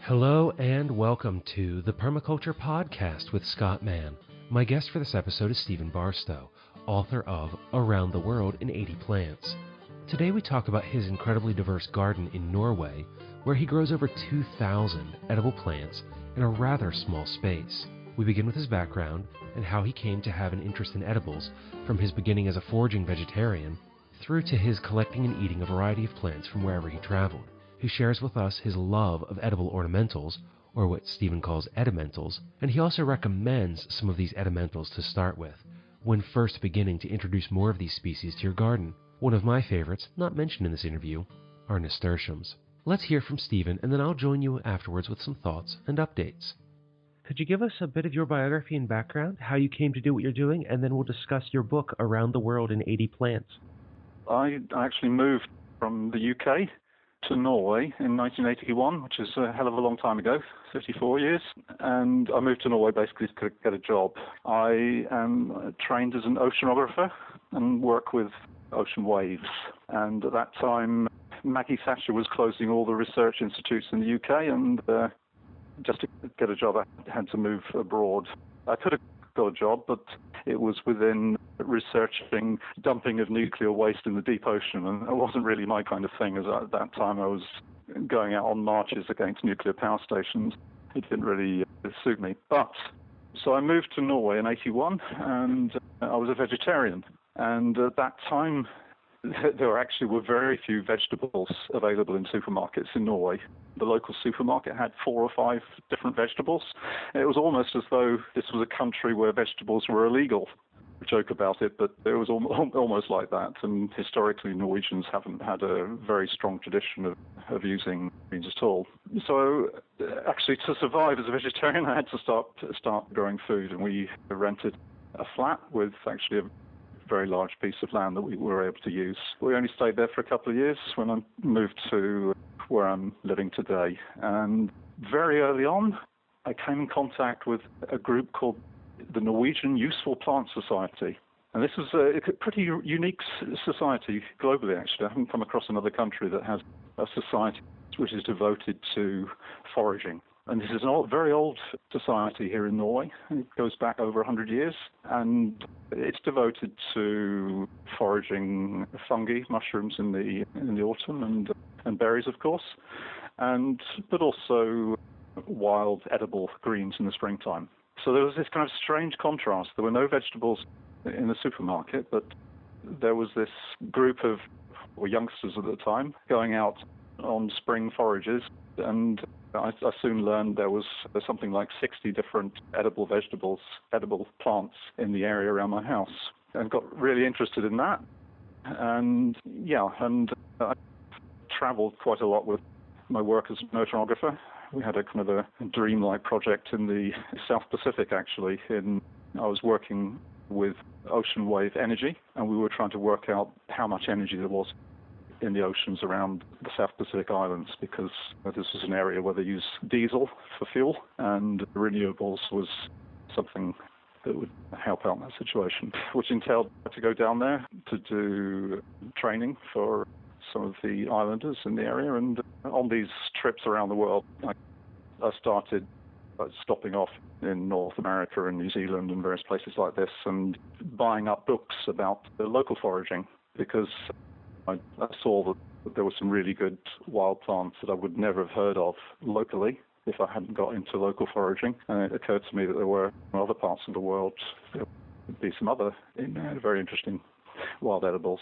Hello and welcome to the Permaculture Podcast with Scott Mann. My guest for this episode is Stephen Barstow, author of Around the World in 80 Plants. Today we talk about his incredibly diverse garden in Norway, where he grows over 2,000 edible plants in a rather small space. We begin with his background and how he came to have an interest in edibles, from his beginning as a foraging vegetarian through to his collecting and eating a variety of plants from wherever he traveled. He shares with us his love of edible ornamentals, or what Stephen calls edimentals, and he also recommends some of these edimentals to start with, when first beginning to introduce more of these species to your garden. One of my favorites, not mentioned in this interview, are nasturtiums. Let's hear from Stephen, and then I'll join you afterwards with some thoughts and updates. Could you give us a bit of your biography and background, how you came to do what you're doing, and then we'll discuss your book, Around the World in 80 Plants. I actually moved from the UK to Norway in 1981, which is a hell of a long time ago, 54 years. And I moved to Norway basically to get a job. I am trained as an oceanographer and work with ocean waves. And at that time, Maggie Thatcher was closing all the research institutes in the UK, and just to get a job, I had to move abroad. I could have got a job, but it was within researching dumping of nuclear waste in the deep ocean, and it wasn't really my kind of thing, as at that time I was going out on marches against nuclear power stations. It didn't really suit me. But so I moved to Norway in 81, and I was a vegetarian. And at that time, there actually were very few vegetables available in supermarkets in Norway. The local supermarket had 4 or 5 different vegetables. It was almost as though this was a country where vegetables were illegal. We joke about it, but it was almost like that. And historically, Norwegians haven't had a very strong tradition of using greens at all. So actually, to survive as a vegetarian, I had to start growing food. And we rented a flat with actually a very large piece of land that we were able to use. We only stayed there for a couple of years when I moved to where I'm living today. And very early on, I came in contact with a group called the Norwegian Useful Plant Society. And this was a pretty unique society globally, actually. I haven't come across another country that has a society which is devoted to foraging. And this is a very old society here in Norway. It goes back over 100 years, and it's devoted to foraging fungi, mushrooms in the autumn, and berries, of course, but also wild edible greens in the springtime. So there was this kind of strange contrast. There were no vegetables in the supermarket, but there was this group of youngsters at the time going out on spring forages, and I soon learned there was something like 60 different edible vegetables, edible plants in the area around my house, and got really interested in that. And I traveled quite a lot with my work as an oceanographer. We had a kind of a dreamlike project in the South Pacific, actually. I was working with ocean wave energy, and we were trying to work out how much energy there was in the oceans around the South Pacific Islands, because this was an area where they use diesel for fuel, and renewables was something that would help out in that situation, which entailed to go down there to do training for some of the islanders in the area. And on these trips around the world, I started stopping off in North America and New Zealand and various places like this, and buying up books about the local foraging, because I saw that there were some really good wild plants that I would never have heard of locally if I hadn't got into local foraging. And it occurred to me that there were other parts of the world, there would be some other very interesting wild edibles.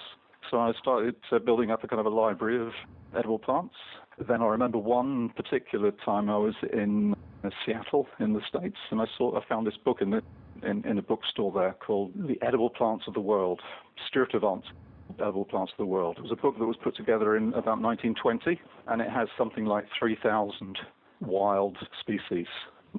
So I started building up a kind of a library of edible plants. Then I remember one particular time I was in Seattle in the States, and I found this book in a bookstore there called The Edible Plants of the World, Stuart Avant. Edible Plants of the World. It was a book that was put together in about 1920, and it has something like 3,000 wild species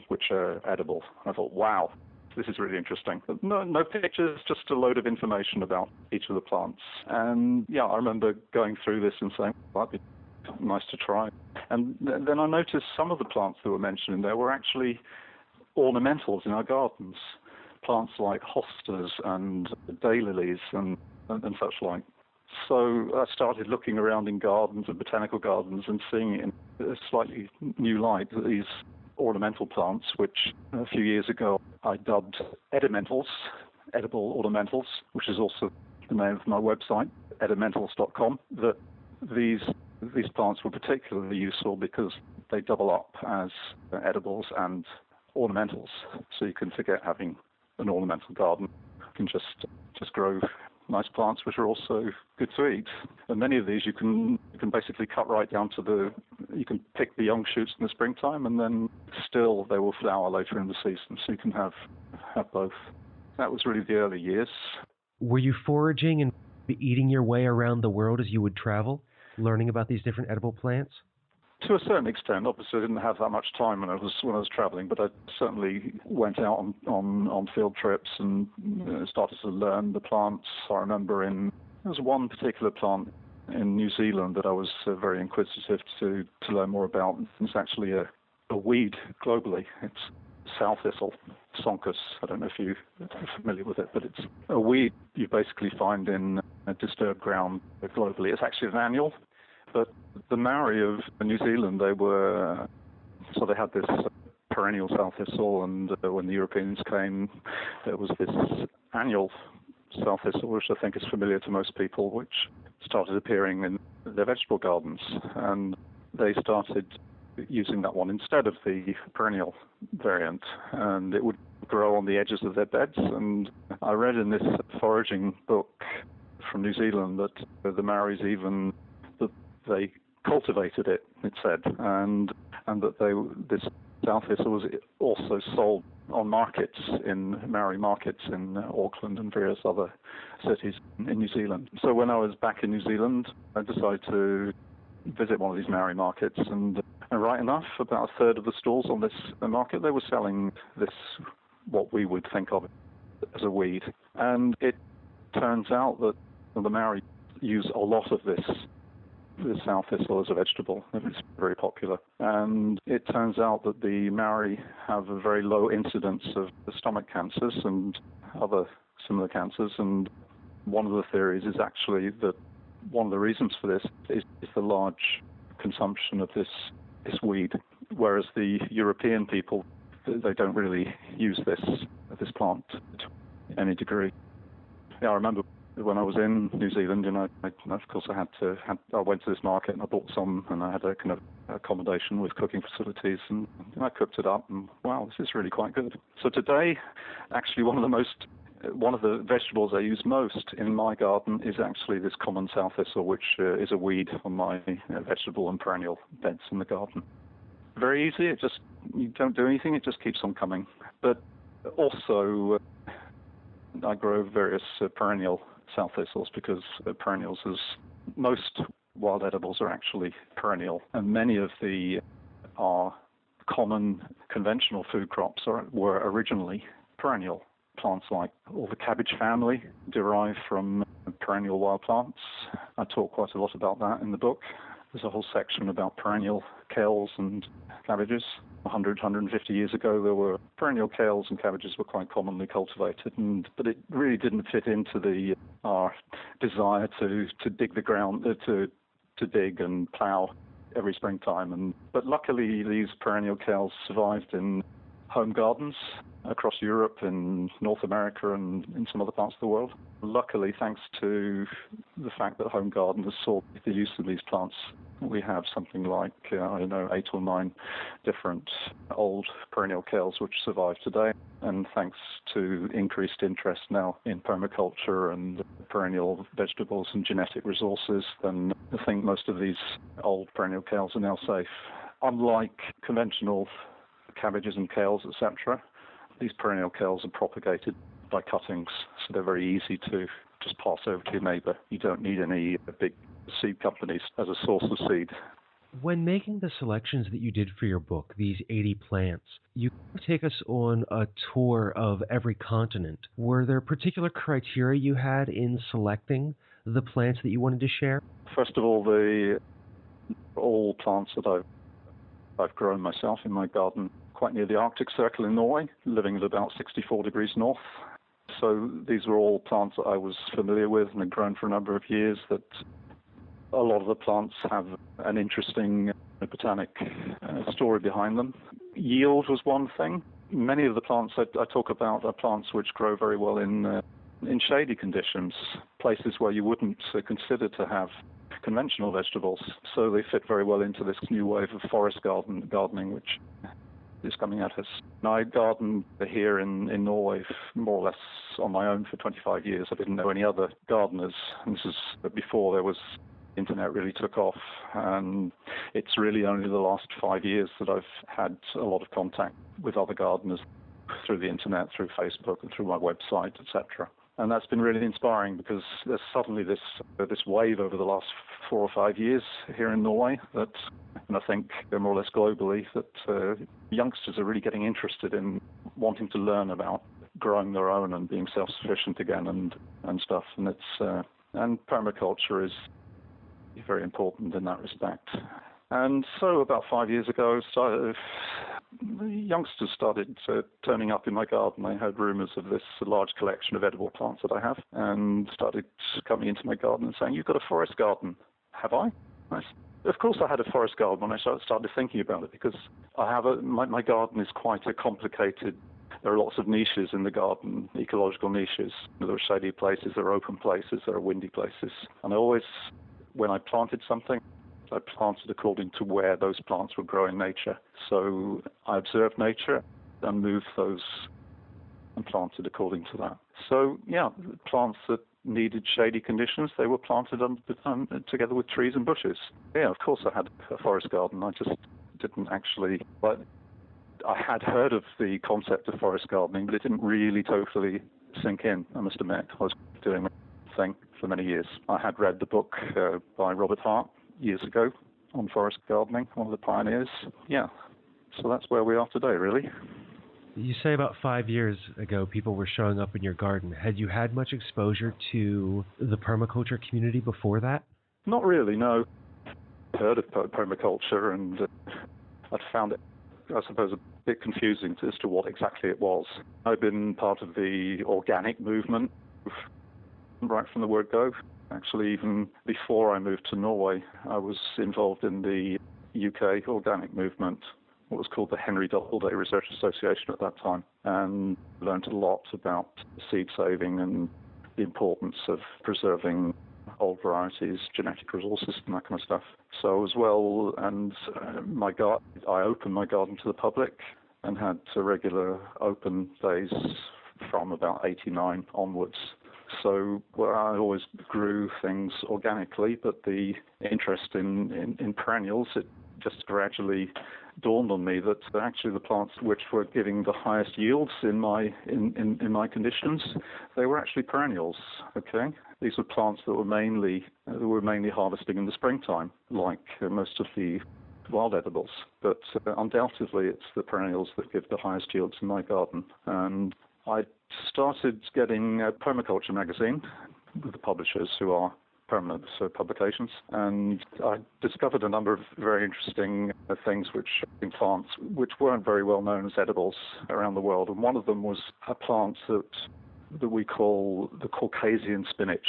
which are edible. I thought, wow, this is really interesting. No pictures, just a load of information about each of the plants. And I remember going through this and saying, well, that'd be nice to try. And then I noticed some of the plants that were mentioned in there were actually ornamentals in our gardens. Plants like hostas and daylilies and such like. So I started looking around in gardens and botanical gardens and seeing in a slightly new light that these ornamental plants, which a few years ago I dubbed edimentals, edible ornamentals, which is also the name of my website, edimentals.com, that these plants were particularly useful because they double up as edibles and ornamentals. So you can forget having an ornamental garden. You can just grow nice plants which are also good to eat. And many of these you can basically cut right down to you can pick the young shoots in the springtime, and then still they will flower later in the season. So you can have both. That was really the early years. Were you foraging and eating your way around the world as you would travel, learning about these different edible plants? To a certain extent. Obviously, I didn't have that much time when I was traveling, but I certainly went out on field trips and started to learn the plants. I remember there was one particular plant in New Zealand that I was very inquisitive to learn more about. It's actually a weed globally. It's sow thistle, Sonchus. I don't know if you're familiar with it, but it's a weed you basically find in disturbed ground globally. It's actually an annual, but the Maori of New Zealand, they had this perennial sow thistle, and when the Europeans came, there was this annual sow thistle, which I think is familiar to most people, which started appearing in their vegetable gardens, and they started using that one instead of the perennial variant, and it would grow on the edges of their beds. And I read in this foraging book from New Zealand that the Maoris they cultivated it said, and that this sow thistle was also sold on markets, in Maori markets in Auckland and various other cities in New Zealand. So when I was back in New Zealand, I decided to visit one of these Maori markets, and right enough, about a third of the stalls on this market, they were selling this, what we would think of as a weed. And it turns out that the Maori use a lot of this sow thistle as a vegetable. It's very popular. And it turns out that the Maori have a very low incidence of stomach cancers and other similar cancers. And one of the theories is actually that one of the reasons for this is the large consumption of this weed, whereas the European people, they don't really use this plant to any degree. Yeah, I remember when I was in New Zealand, of course I went to this market and I bought some, and I had a kind of accommodation with cooking facilities, and I cooked it up, and wow, this is really quite good. So today, actually one of the vegetables I use most in my garden is actually this common sow thistle, which is a weed on my vegetable and perennial beds in the garden. Very easy. You don't do anything. It just keeps on coming. But also, I grow various perennial sow thistles because perennials, as most wild edibles, are actually perennial, and many of our common conventional food crops were originally perennial. Plants like all the cabbage family derive from perennial wild plants. I talk quite a lot about that in the book. There's a whole section about perennial kales and cabbages. 150 years ago, there were perennial kales and cabbages were quite commonly cultivated, but it really didn't fit into our desire to dig the ground, to dig and plow every springtime. But luckily, these perennial kales survived in home gardens across Europe and North America and in some other parts of the world. Luckily, thanks to the fact that home gardeners saw the use of these plants, we have something like, 8 or 9 different old perennial kales which survive today. And thanks to increased interest now in permaculture and perennial vegetables and genetic resources, then I think most of these old perennial kales are now safe. Unlike conventional cabbages and kales, etc., these perennial kales are propagated by cuttings, so they're very easy to just pass over to your neighbor. You don't need any big seed companies as a source of seed. When making the selections that you did for your book, these 80 plants, you take us on a tour of every continent. Were there particular criteria you had in selecting the plants that you wanted to share? First of all, all plants that I've grown myself in my garden quite near the Arctic Circle in Norway, living at about 64 degrees north. So these were all plants that I was familiar with and had grown for a number of years. That a lot of the plants have an interesting botanic story behind them. Yield was one thing. Many of the plants I talk about are plants which grow very well in shady conditions, places where you wouldn't consider to have conventional vegetables. So they fit very well into this new wave of forest gardening, which is coming at us. And I gardened here in Norway more or less on my own for 25 years. I didn't know any other gardeners. And this is before there was internet really took off, and it's really only the last 5 years that I've had a lot of contact with other gardeners through the internet, through Facebook, and through my website, etc. And that's been really inspiring because there's suddenly this wave over the last 4 or 5 years here in Norway that, and I think more or less globally, that youngsters are really getting interested in wanting to learn about growing their own and being self-sufficient again and stuff. And it's and permaculture is very important in that respect. And so about 5 years ago, youngsters started turning up in my garden. I heard rumors of this large collection of edible plants that I have, and started coming into my garden and saying, "You've got a forest garden." Have I? Of course I had a forest garden when I started thinking about it, because I have my garden is quite a complicated. There are lots of niches in the garden, ecological niches. There are shady places, there are open places, there are windy places. And I always, when I planted something, I planted according to where those plants would grow in nature. So I observed nature and moved those and planted according to that. So yeah, plants that needed shady conditions, they were planted together with trees and bushes. Yeah, of course I had a forest garden. I just didn't actually, but I had heard of the concept of forest gardening, but it didn't really totally sink in, I must admit. I was doing my thing for many years. I had read the book by Robert Hart years ago on forest gardening, one of the pioneers. Yeah, so that's where we are today, really. You say about 5 years ago people were showing up in your garden. Had you had much exposure to the permaculture community before that? Not really, no. I heard of permaculture, and I'd found it, I suppose, a bit confusing as to what exactly it was. I've been part of the organic movement right from the word go. Actually, even before I moved to Norway, I was involved in the UK organic movement, what was called the Henry Doubleday Research Association at that time, and learned a lot about seed saving and the importance of preserving old varieties, genetic resources, and that kind of stuff. So as well, and I opened my garden to the public and had regular open days from about 89 onwards. So I always grew things organically, but the interest in perennials, it just gradually dawned on me that actually the plants which were giving the highest yields in my conditions, they were actually perennials. Okay, these were plants that were mainly harvesting in the springtime, like most of the wild edibles. But undoubtedly, it's the perennials that give the highest yields in my garden. And I started getting a permaculture magazine with the publishers who are permanent publications, and I discovered a number of very interesting things in plants which weren't very well known as edibles around the world. And one of them was a plant that we call the Caucasian spinach,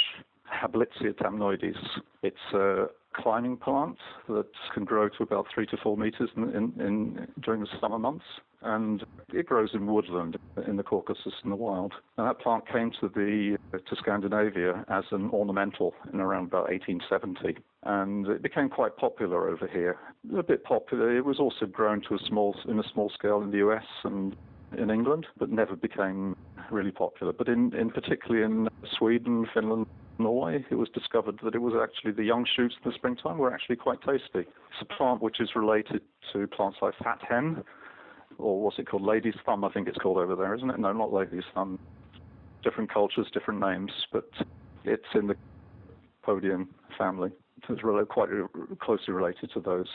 Hablitzia tamnoides. It's a climbing plant that can grow to about 3 to 4 meters during the summer months, and it grows in woodland in the Caucasus in the wild. And that plant came to Scandinavia as an ornamental in around about 1870, and it became quite popular over here. A bit popular. It was also grown in a small scale in the US and in England, but never became really popular. But particularly in Sweden, Finland, Norway, it was discovered that it was actually the young shoots in the springtime were actually quite tasty. It's a plant which is related to plants like fat hen, or what's it called, lady's thumb, I think it's called over there, isn't it? No, not lady's thumb. Different cultures, different names, but it's in the Podium family. So it's quite closely related to those.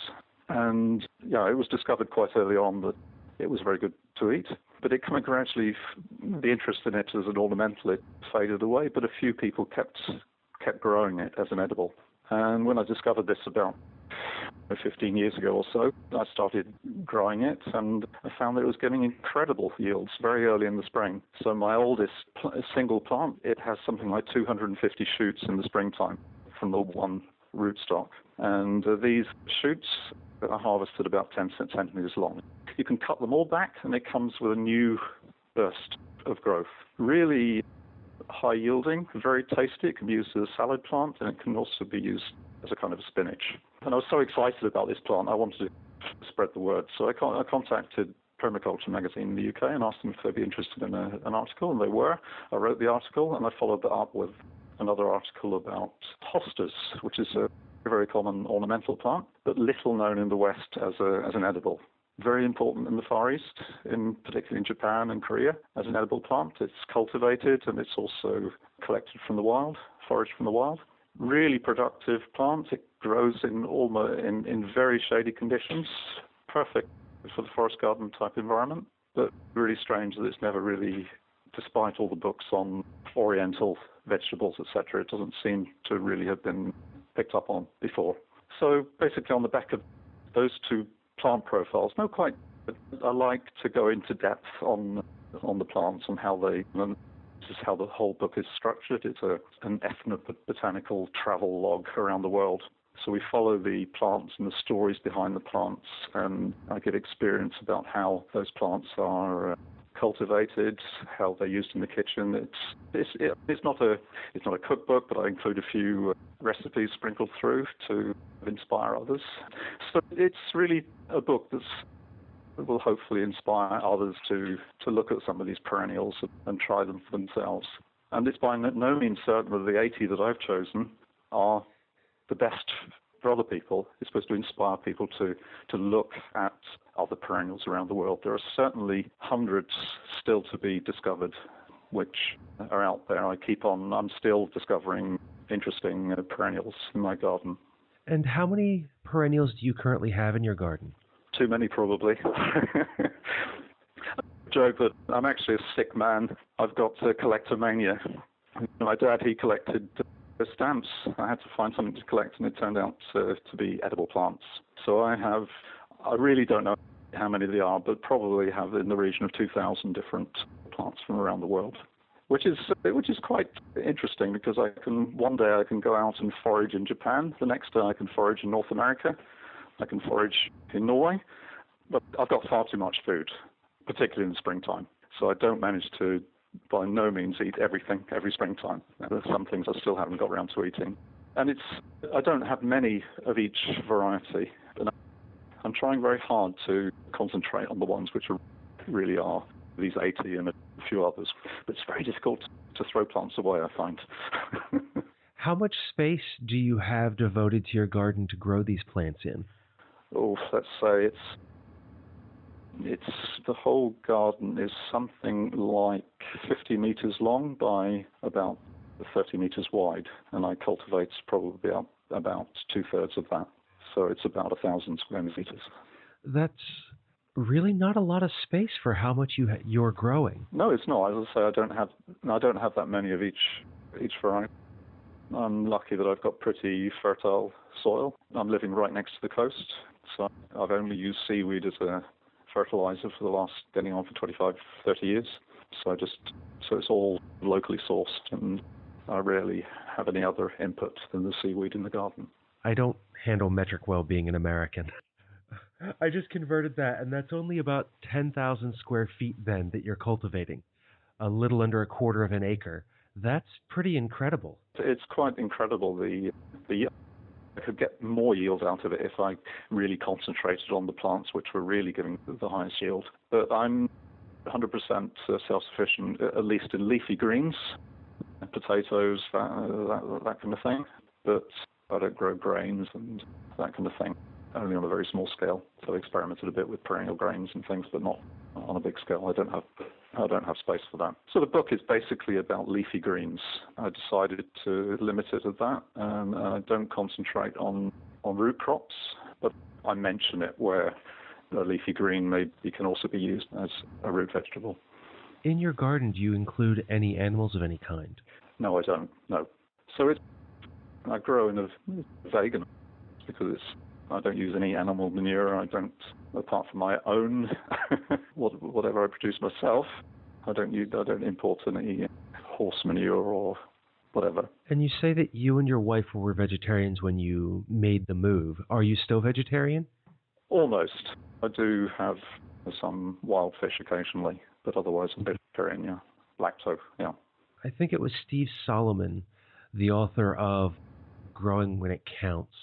And yeah, it was discovered quite early on that it was very good to eat. But it gradually, the interest in it as an ornamental, it faded away, but a few people kept growing it as an edible. And when I discovered this about 15 years ago or so. I started growing it, and I found that it was getting incredible yields very early in the spring. So my oldest single plant, it has something like 250 shoots in the springtime from the one rootstock. And these shoots are harvested about 10 centimeters long. You can cut them all back, and it comes with a new burst of growth. Really high yielding, very tasty. It can be used as a salad plant, and it can also be used as a kind of a spinach. And I was so excited about this plant, I wanted to spread the word. So I contacted Permaculture magazine in the UK and asked them if they'd be interested in an article, and they were. I wrote the article, and I followed that up with another article about hostas, which is a very common ornamental plant, but little known in the West as an edible. Very important in the Far East, particularly in Japan and Korea, as an edible plant. It's cultivated, and it's also collected from the wild, foraged from the wild. Really productive plant. It grows in very shady conditions, perfect for the forest garden type environment, but really strange that it's never really, despite all the books on oriental vegetables, etc., it doesn't seem to really have been picked up on before. So basically on the back of those two plant profiles, I like to go into depth on the plants and how they, and this is how the whole book is structured. It's an ethnobotanical travel log around the world. So we follow the plants and the stories behind the plants, and I get experience about how those plants are cultivated, how they're used in the kitchen. It's not a cookbook, but I include a few recipes sprinkled through to inspire others. So it's really a book that will hopefully inspire others to look at some of these perennials and try them for themselves. And it's by no means certain that the 80 that I've chosen are the best for other people. It's supposed to inspire people to look at other perennials around the world. There are certainly hundreds still to be discovered which are out there. I'm still discovering interesting perennials in my garden. And how many perennials do you currently have in your garden? Too many, probably. Joke that I'm actually a sick man. I've got collectomania. My dad, he collected stamps. I had to find something to collect, and it turned out to be edible plants. So I really don't know how many there are, but probably have in the region of 2,000 different plants from around the world, which is quite interesting, because one day I can go out and forage in Japan, the next day I can forage in North America, I can forage in Norway, but I've got far too much food, particularly in the springtime. So I don't manage to, by no means, eat everything every springtime. There's some things I still haven't got around to eating. And I don't have many of each variety, but I'm trying very hard to concentrate on the ones which really are these 80 and a few others. But it's very difficult to throw plants away, I find. How much space do you have devoted to your garden to grow these plants in? Oh, let's say the whole garden is something like 50 meters long by about 30 meters wide, and I cultivate probably about 2/3 of that. So it's about 1,000 square meters. That's really not a lot of space for how much you're growing. No, it's not. As I say, I don't have that many of each variety. I'm lucky that I've got pretty fertile soil. I'm living right next to the coast, so I've only used seaweed as a fertilizer for the last getting on for 25, 30 years. So it's all locally sourced, and I rarely have any other input than the seaweed in the garden. I don't handle metric well being an American. I just converted that, and that's only about 10,000 square feet then that you're cultivating. A little under 1/4 of an acre. That's pretty incredible. It's quite incredible. I could get more yield out of it if I really concentrated on the plants which were really giving the highest yield. But I'm 100% self-sufficient, at least in leafy greens, potatoes, that kind of thing. But I don't grow grains and that kind of thing, only on a very small scale. So I experimented a bit with perennial grains and things, but not on a big scale. I don't have space for that. So the book is basically about leafy greens. I decided to limit it at that, and I don't concentrate on root crops, but I mention it where a leafy green can also be used as a root vegetable. In your garden, do you include any animals of any kind? No, I don't. No. So I grow in a vegan because I don't use any animal manure. I don't, apart from my own, whatever I produce myself. I don't import any horse manure or whatever. And you say that you and your wife were vegetarians when you made the move. Are you still vegetarian? Almost. I do have some wild fish occasionally, but otherwise I'm vegetarian, yeah. Lacto, yeah. I think it was Steve Solomon, the author of Growing When It Counts.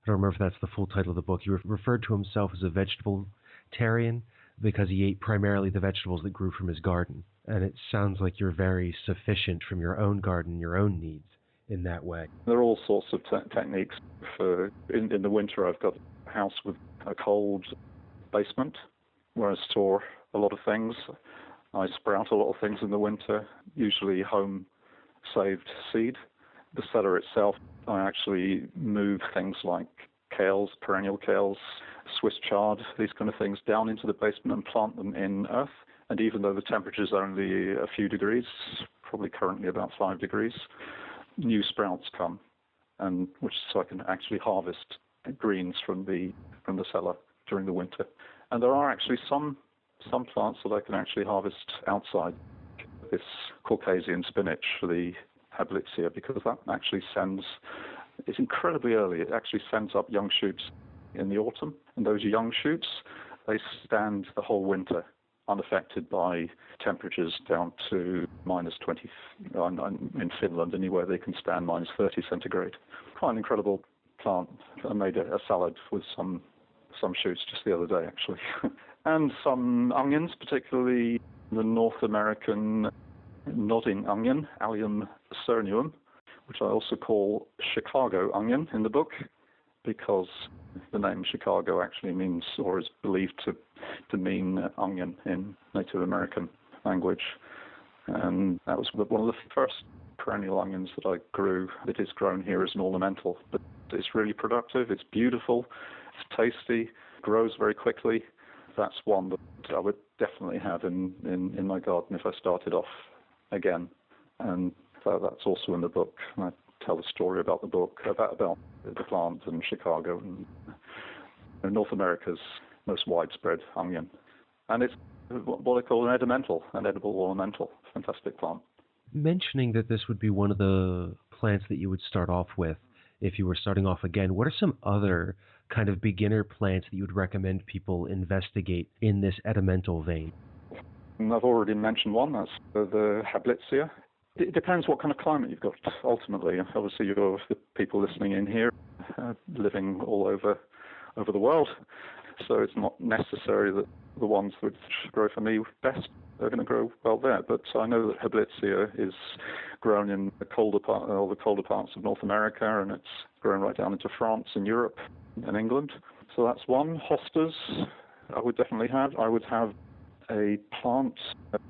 I don't remember if that's the full title of the book. He referred to himself as a vegetarian because he ate primarily the vegetables that grew from his garden. And it sounds like you're very sufficient from your own garden, your own needs in that way. There are all sorts of techniques. In the winter, I've got a house with a cold basement where I store a lot of things. I sprout a lot of things in the winter, usually home-saved seed. The cellar itself, I actually move things like kales, perennial kales, Swiss chard, these kind of things down into the basement and plant them in earth. And even though the temperature's only a few degrees, probably currently about 5 degrees, new sprouts come, and so I can actually harvest greens from the cellar during the winter. And there are actually some plants that I can actually harvest outside. This Caucasian spinach for the Hablitzia, because that actually it's incredibly early. It actually sends up young shoots in the autumn, and those young shoots, they stand the whole winter unaffected by temperatures down to minus 20. In Finland, anywhere they can stand minus 30 centigrade. Quite an incredible plant. I made a salad with some shoots just the other day, actually. And some onions, particularly the North American nodding onion, Allium cernuum, which I also call Chicago onion in the book, because the name Chicago actually means, or is believed to mean onion in Native American language. And that was one of the first perennial onions that I grew. It is grown here as an ornamental, but it's really productive, it's beautiful, it's tasty, grows very quickly. That's one that I would definitely have in my garden if I started off again. And so that's also in the book. And I tell a story about the book, about the plant in Chicago and North America's most widespread onion. And it's what I call an edible ornamental. Fantastic plant. Mentioning that this would be one of the plants that you would start off with if you were starting off again, what are some other kind of beginner plants that you would recommend people investigate in this edimental vein? And I've already mentioned one, that's the Hablitzia. It depends what kind of climate you've got, ultimately. Obviously, you're the people listening in here living all over the world, so it's not necessary that the ones which grow for me best are going to grow well there. But I know that Hablitzia is grown in all the colder parts of North America, and it's grown right down into France and Europe and England. So that's one. Hostas I would definitely have. I would have a plant.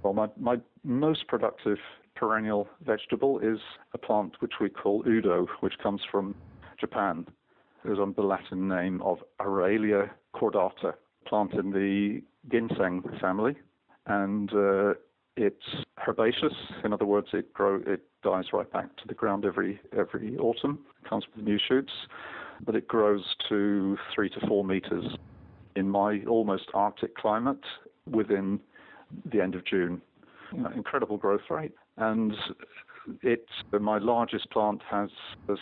Well, my most productive perennial vegetable is a plant which we call udo, which comes from Japan. It was under the Latin name of Aralia cordata, plant in the ginseng family, and it's herbaceous. In other words, it dies right back to the ground every autumn. It comes with new shoots, but it grows to 3 to 4 meters in my almost Arctic climate within the end of June. Incredible growth rate. And my largest plant has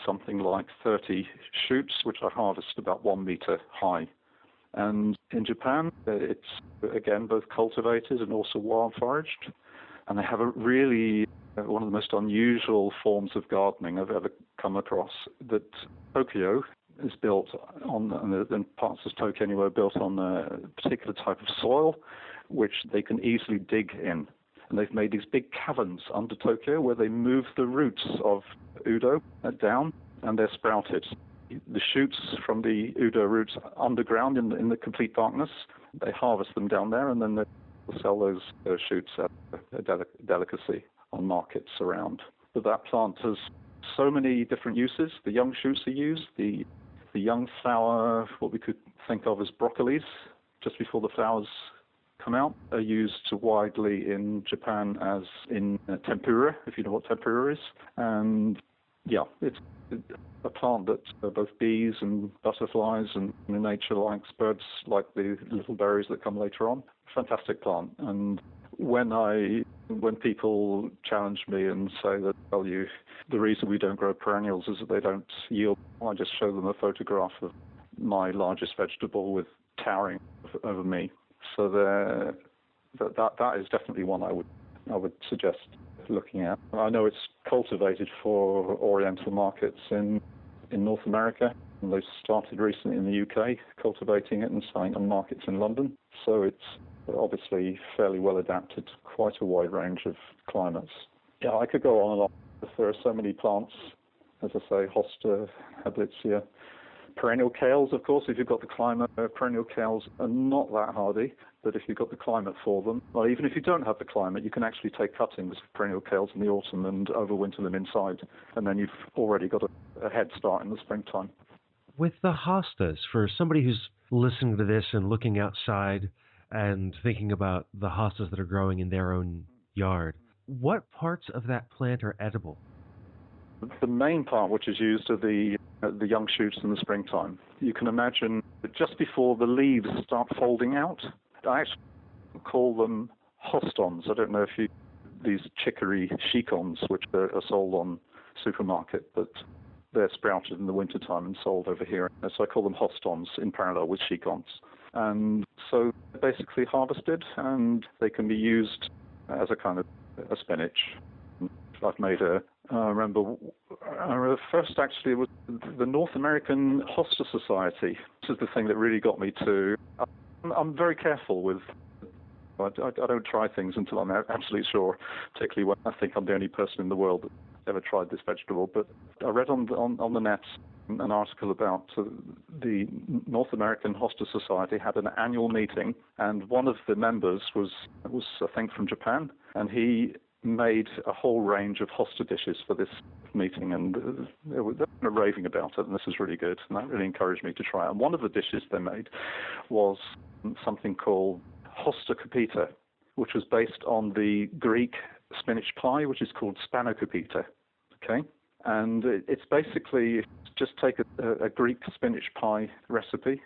something like 30 shoots, which I harvest about 1 meter high. And in Japan, it's, again, both cultivated and also wild foraged. And they have a really, one of the most unusual forms of gardening I've ever come across, that Tokyo is built on, and parts of Tokyo anyway, are built on a particular type of soil, which they can easily dig in. And they've made these big caverns under Tokyo where they move the roots of udo down, and they're sprouted. The shoots from the udo roots underground in the complete darkness, they harvest them down there, and then they sell those shoots at a delicacy on markets around. But that plant has so many different uses. The young shoots are used, the young flower, what we could think of as broccolis, just before the flowers come out, are used widely in Japan as in tempura, if you know what tempura is. And Yeah, it's a plant that both bees and butterflies and nature likes, birds like the little berries that come later on. Fantastic plant. And when people challenge me and say that, well, the reason we don't grow perennials is that they don't yield, I just show them a photograph of my largest vegetable with towering over me. So that is definitely one I would suggest looking at. I know it's cultivated for Oriental markets in North America, and they've started recently in the UK cultivating it and selling on markets in London. So it's obviously fairly well adapted to quite a wide range of climates. Yeah, I could go on and on. There are so many plants, as I say, hosta, Hablitzia. Perennial kales, of course, if you've got the climate. Perennial kales are not that hardy, but if you've got the climate for them, well, even if you don't have the climate, you can actually take cuttings of perennial kales in the autumn and overwinter them inside, and then you've already got a head start in the springtime. With the hostas, for somebody who's listening to this and looking outside and thinking about the hostas that are growing in their own yard, what parts of that plant are edible? The main part which is used are the young shoots in the springtime. You can imagine that just before the leaves start folding out, I actually call them hostons. I don't know if these chicory chicons, which are sold on supermarket, but they're sprouted in the wintertime and sold over here. So I call them hostons in parallel with chicons. And so they're basically harvested, and they can be used as a kind of a spinach. I've made I remember first actually it was the North American Hosta Society. This is the thing that really got me to. I'm very careful with. I don't try things until I'm absolutely sure, particularly when I think I'm the only person in the world that ever tried this vegetable. But I read on the net an article about the North American Hosta Society had an annual meeting, and one of the members was I think from Japan, and he made a whole range of hosta dishes for this meeting, and they were raving about it, and this was really good, and that really encouraged me to try it. And one of the dishes they made was something called hosta copita, which was based on the Greek spinach pie, which is called spanakopita. Okay, and it's basically just take a Greek spinach pie recipe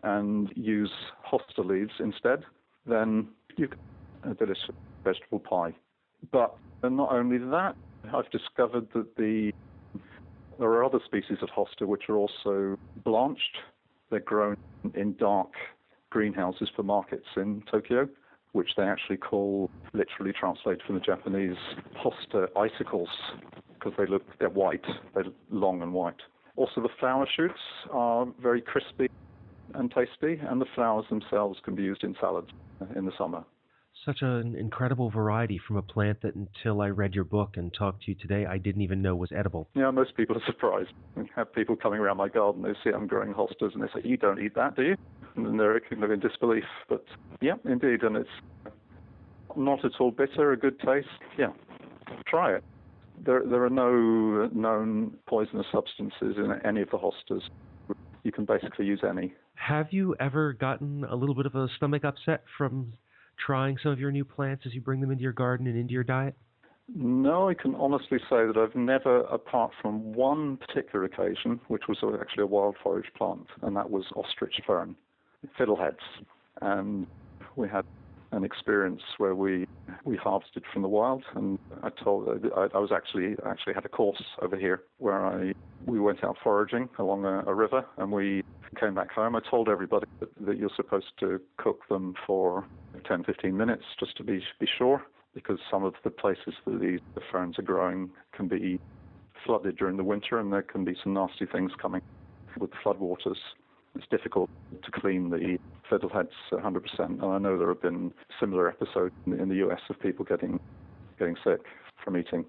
and use hosta leaves instead. Then you get a delicious vegetable pie. But not only that, I've discovered that there are other species of hosta which are also blanched. They're grown in dark greenhouses for markets in Tokyo, which they actually call, literally translated from the Japanese, hosta icicles, because they're white, they're long and white. Also, the flower shoots are very crispy and tasty, and the flowers themselves can be used in salads in the summer. Such an incredible variety from a plant that until I read your book and talked to you today, I didn't even know was edible. Yeah, most people are surprised. I have people coming around my garden, they see I'm growing hostas, and they say, "You don't eat that, do you?" And they're kind of in disbelief. But yeah, indeed, and it's not at all bitter, a good taste. Yeah, try it. There are no known poisonous substances in any of the hostas. You can basically use any. Have you ever gotten a little bit of a stomach upset from trying some of your new plants as you bring them into your garden and into your diet? No, I can honestly say that I've never, apart from one particular occasion, which was actually a wild forage plant, and that was ostrich fern, fiddleheads. And we had an experience where we harvested from the wild, and I was actually had a course over here where we went out foraging along a river, and we came back home. I told everybody that you're supposed to cook them for 10-15 minutes just to be sure, because some of the places that the ferns are growing can be flooded during the winter, and there can be some nasty things coming with floodwaters. It's difficult to clean the fiddleheads 100%, and I know there have been similar episodes in the US of people getting sick from eating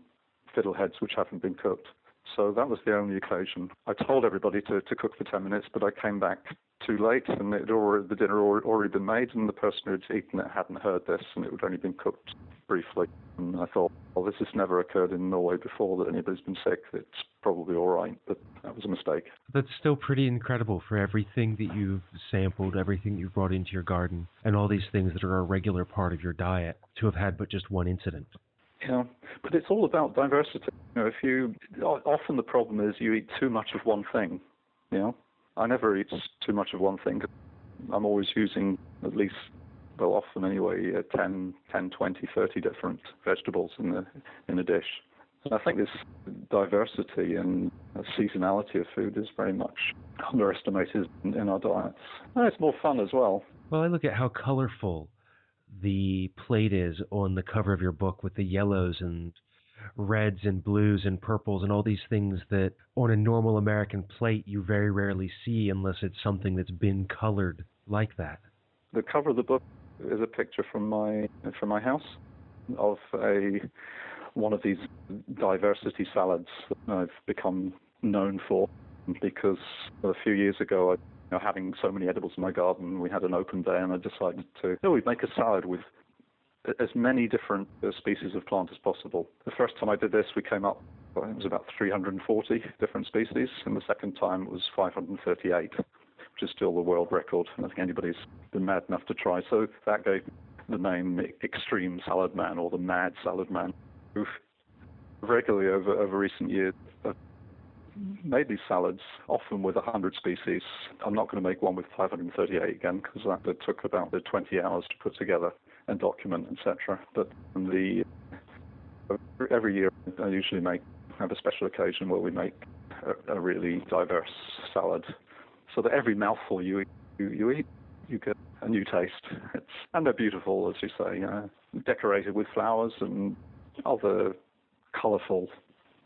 fiddleheads which haven't been cooked. So that was the only occasion. I told everybody to cook for 10 minutes, but I came back too late, and the dinner had already been made, and the person who had eaten it hadn't heard this, and it had only been cooked briefly. And I thought, well, this has never occurred in Norway before that anybody's been sick. It's probably all right, but that was a mistake. That's still pretty incredible for everything that you've sampled, everything you've brought into your garden, and all these things that are a regular part of your diet, to have had but just one incident. Yeah, but it's all about diversity. Often the problem is you eat too much of one thing. I never eat too much of one thing. I'm always using at least, well, often anyway, 10, 20, 30 different vegetables in a dish. And I think this diversity and seasonality of food is very much underestimated in our diets. And it's more fun as well. Well, I look at how colorful the plate is on the cover of your book with the yellows and reds and blues and purples and all these things that on a normal American plate you very rarely see unless it's something that's been colored like that. The cover of the book is a picture from my house of one of these diversity salads that I've become known for, because a few years ago, having so many edibles in my garden, we had an open day and I decided we'd make a salad with as many different species of plant as possible. The first time I did this, we came up, it was about 340 different species, and the second time it was 538, which is still the world record. I don't think anybody's been mad enough to try. So that gave the name Extreme Salad Man, or the Mad Salad Man. We've regularly over recent years made these salads, often with 100 species. I'm not going to make one with 538 again, because that took about 20 hours to put together and document, etc. But every year I usually have a special occasion where we make a really diverse salad, so that every mouthful you eat, you get a new taste. And they're beautiful, as you say, decorated with flowers and other colourful.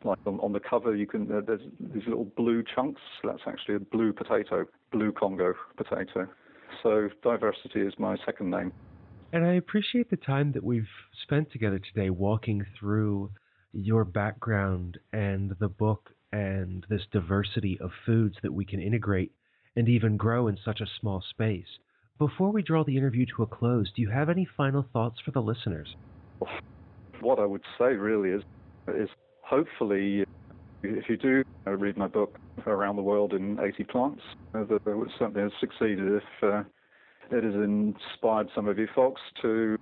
Like on the cover, there's these little blue chunks. That's actually a blue potato, blue Congo potato. So diversity is my second name. And I appreciate the time that we've spent together today walking through your background and the book and this diversity of foods that we can integrate and even grow in such a small space. Before we draw the interview to a close, do you have any final thoughts for the listeners? What I would say really is hopefully, if you do read my book, Around the World in 80 Plants, that it would certainly have succeeded if it has inspired some of you folks to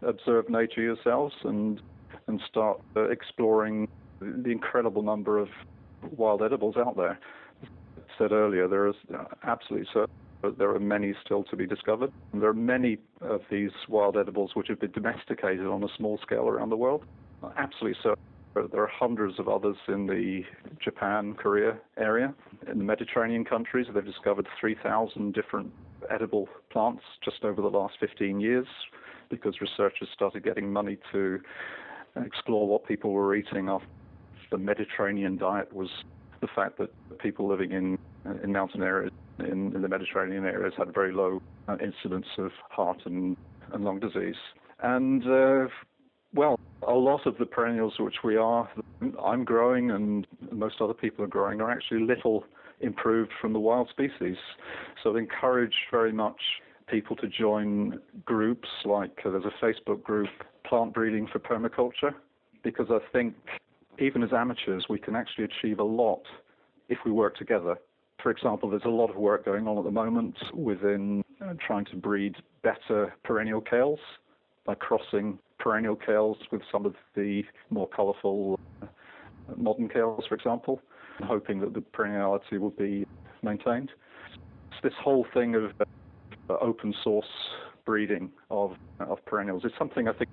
observe nature yourselves and start exploring the incredible number of wild edibles out there. As I said earlier, there is absolutely certain that there are many still to be discovered. And there are many of these wild edibles which have been domesticated on a small scale around the world. Absolutely certain. There are hundreds of others in the Japan, Korea area. In the Mediterranean countries, they've discovered 3,000 different edible plants just over the last 15 years, because researchers started getting money to explore what people were eating after the Mediterranean diet was the fact that people living in mountain areas, in the Mediterranean areas, had very low incidence of heart and lung disease. And a lot of the perennials which I'm growing and most other people are growing, are actually little improved from the wild species. So I encourage very much people to join groups like there's a Facebook group, Plant Breeding for Permaculture, because I think even as amateurs we can actually achieve a lot if we work together. For example, there's a lot of work going on at the moment within trying to breed better perennial kales by crossing perennial kales with some of the more colourful modern kales, for example, and hoping that the perenniality will be maintained. It's this whole thing of open source breeding of perennials is something I think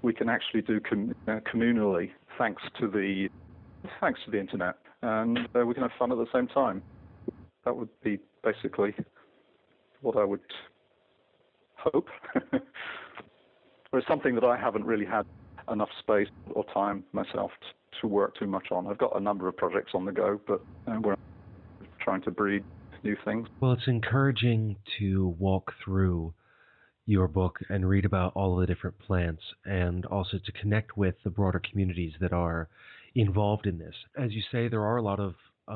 we can actually do communally, thanks to the internet, and we can have fun at the same time. That would be basically what I would hope. It's something that I haven't really had enough space or time myself to work too much on. I've got a number of projects on the go, but we're trying to breed new things. Well, it's encouraging to walk through your book and read about all the different plants, and also to connect with the broader communities that are involved in this. As you say, there are a lot of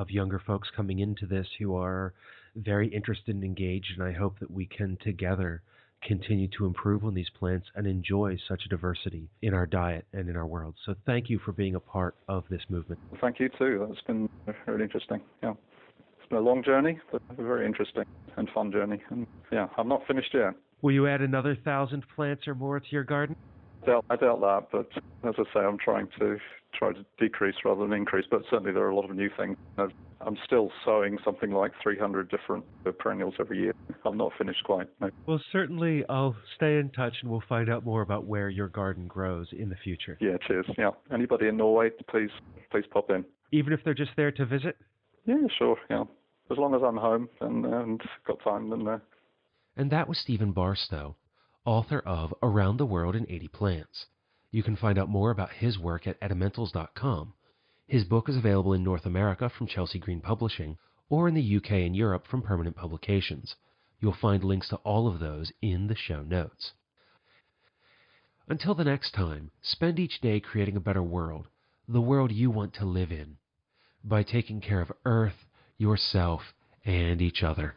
younger folks coming into this who are very interested and engaged, and I hope that we can together continue to improve on these plants and enjoy such a diversity in our diet and in our world. So thank you for being a part of this movement. Thank you too. That's been really interesting. Yeah, it's been a long journey, but a very interesting and fun journey. And yeah, I'm not finished yet. Will you add another 1,000 plants or more to your garden? I doubt that, but as I say, I'm trying to decrease rather than increase, but certainly there are a lot of new things. I'm still sowing something like 300 different perennials every year. I'm not finished quite. No. Well, certainly I'll stay in touch and we'll find out more about where your garden grows in the future. Yeah, cheers. Yeah. Anybody in Norway, please pop in. Even if they're just there to visit? Yeah, sure. Yeah. As long as I'm home and got time, then. And that was Stephen Barstow, author of Around the World in 80 Plants. You can find out more about his work at Edimentals.com. His book is available in North America from Chelsea Green Publishing or in the UK and Europe from Permanent Publications. You'll find links to all of those in the show notes. Until the next time, spend each day creating a better world, the world you want to live in, by taking care of Earth, yourself, and each other.